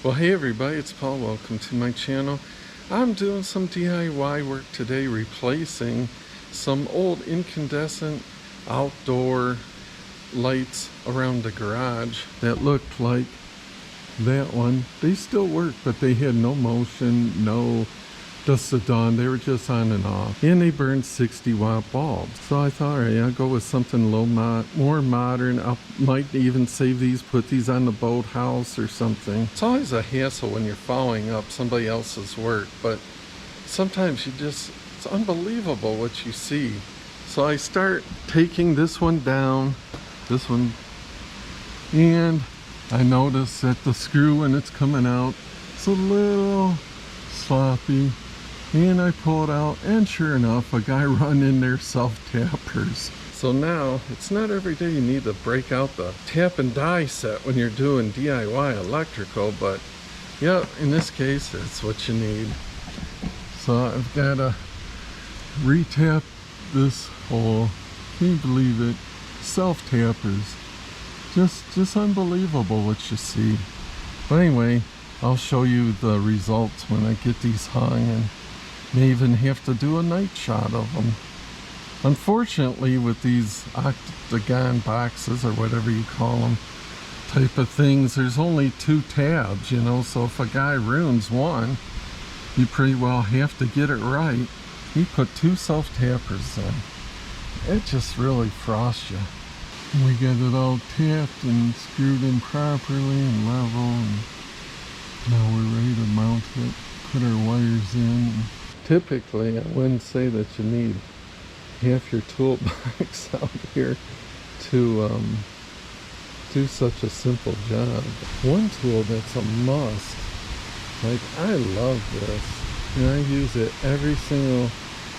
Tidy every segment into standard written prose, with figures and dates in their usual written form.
Well, hey everybody, it's Paul. Welcome to my channel. I'm doing some DIY work today, replacing some old incandescent outdoor lights around the garage that looked like that one. They still work, but they had no motion, no dusk of dawn. They were just on and off, and they burned 60-watt bulbs. So I thought, all right, I'll go with something a little more modern. I might even save these, put these on the boathouse or something. It's always a hassle when you're following up somebody else's work, but sometimes it's unbelievable what you see. So I start taking this one down, and I notice that the screw, when it's coming out, it's a little sloppy. And I pull it out, and sure enough, a guy run in there self-tappers. So now, it's not every day you need to break out the tap and die set when you're doing DIY electrical, but yeah, in this case, that's what you need. So I've got to re-tap this hole. Can you believe it? Self-tappers. Just unbelievable what you see. But anyway, I'll show you the results when I get these hung, and may even have to do a night shot of them. Unfortunately, with these octagon boxes, or whatever you call them, type of things, there's only 2 tabs, you know, so if a guy ruins one, you pretty well have to get it right. He put 2 self-tappers in. It just really frosts you. We got it all tapped and screwed in properly and level, and now we're ready to mount it, put our wires in. Typically, I wouldn't say that you need half your toolbox out here to do such a simple job. One tool that's a must, like I love this, and I use it every single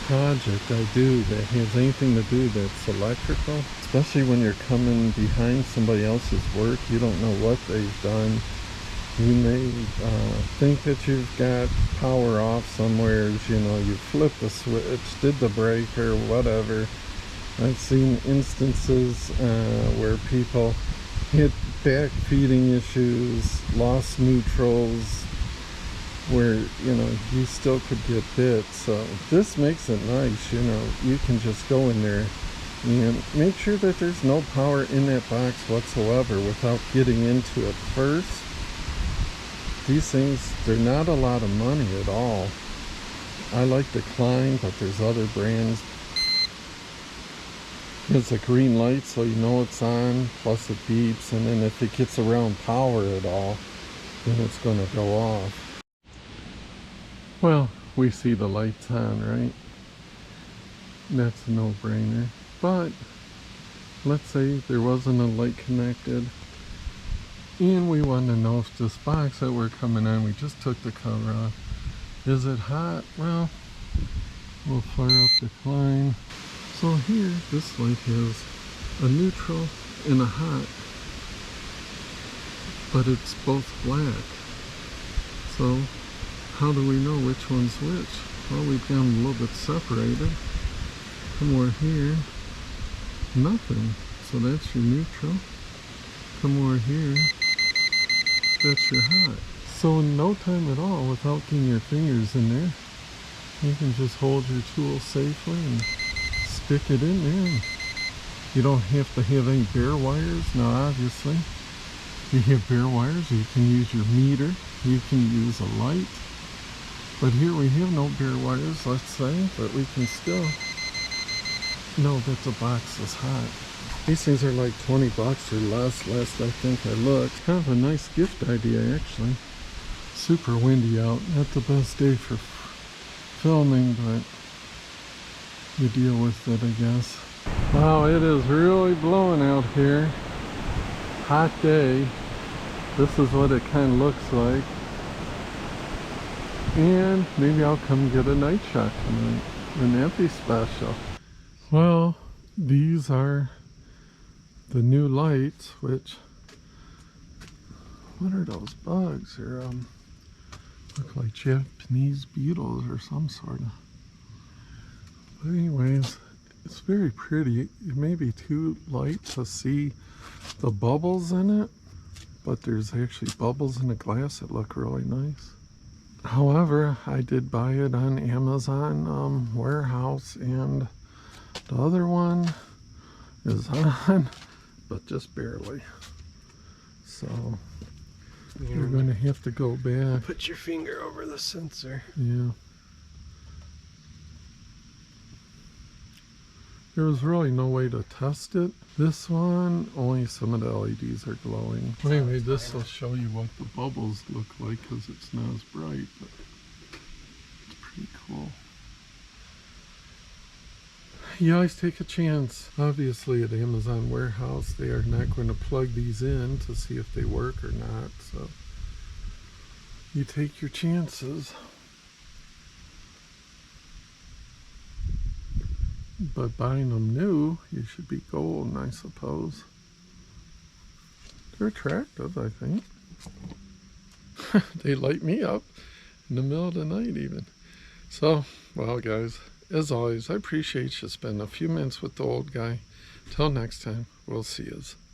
project I do that has anything to do that's electrical, especially when you're coming behind somebody else's work. You don't know what they've done. You may think that you've got power off somewhere, you know, you flipped the switch, did the breaker, whatever. I've seen instances where people hit back feeding issues, lost neutrals, where, you know, you still could get bit. So this makes it nice, you know, you can just go in there and make sure that there's no power in that box whatsoever without getting into it first. These things, they're not a lot of money at all. I like the Klein, but there's other brands. It's a green light, so you know it's on, plus it beeps, and then if it gets around power at all, then it's going to go off. Well, we see the lights on, right? That's a no-brainer. But let's say there wasn't a light connected, and we want to know if this box that we're coming on, we just took the cover off, is it hot? Well, we'll fire up the Klein. So here, this light has a neutral and a hot, but it's both black. So how do we know which one's which? Well, we've got them a little bit separated. Come over here, nothing. So that's your neutral. Come over here, that's your hot. So in no time at all, without getting your fingers in there, you can just hold your tool safely and stick it in there. You don't have to have any bare wires. Now obviously, if you have bare wires, you can use your meter, you can use a light. But here we have no bare wires, let's say, but we can still know that the box is hot. These things are like 20 bucks or less, last I think I looked. Kind of a nice gift idea, actually. Super windy out, not the best day for filming, but you deal with it, I guess. Wow, it is really blowing out here. Hot day. This is what it kind of looks like. And maybe I'll come get a night shot tonight. Wouldn't that be special? Well, these are the new lights, which, what are those bugs? They're look like Japanese beetles or some sort of. But anyways, it's very pretty. It may be too light to see the bubbles in it, but there's actually bubbles in the glass that look really nice. However, I did buy it on Amazon warehouse, and the other one is on, but just barely. So you're going to have to go back. Put your finger over the sensor. Yeah. There was really no way to test it. This one, only some of the LEDs are glowing. Anyway, this will show you what the bubbles look like because it's not as bright, but it's pretty cool. You always take a chance. Obviously at Amazon warehouse, they are not going to plug these in to see if they work or not. So you take your chances. But buying them new, you should be golden, I suppose. They're attractive, I think. They light me up in the middle of the night even. So, well guys, as always, I appreciate you spending a few minutes with the old guy. Till next time, we'll see yous.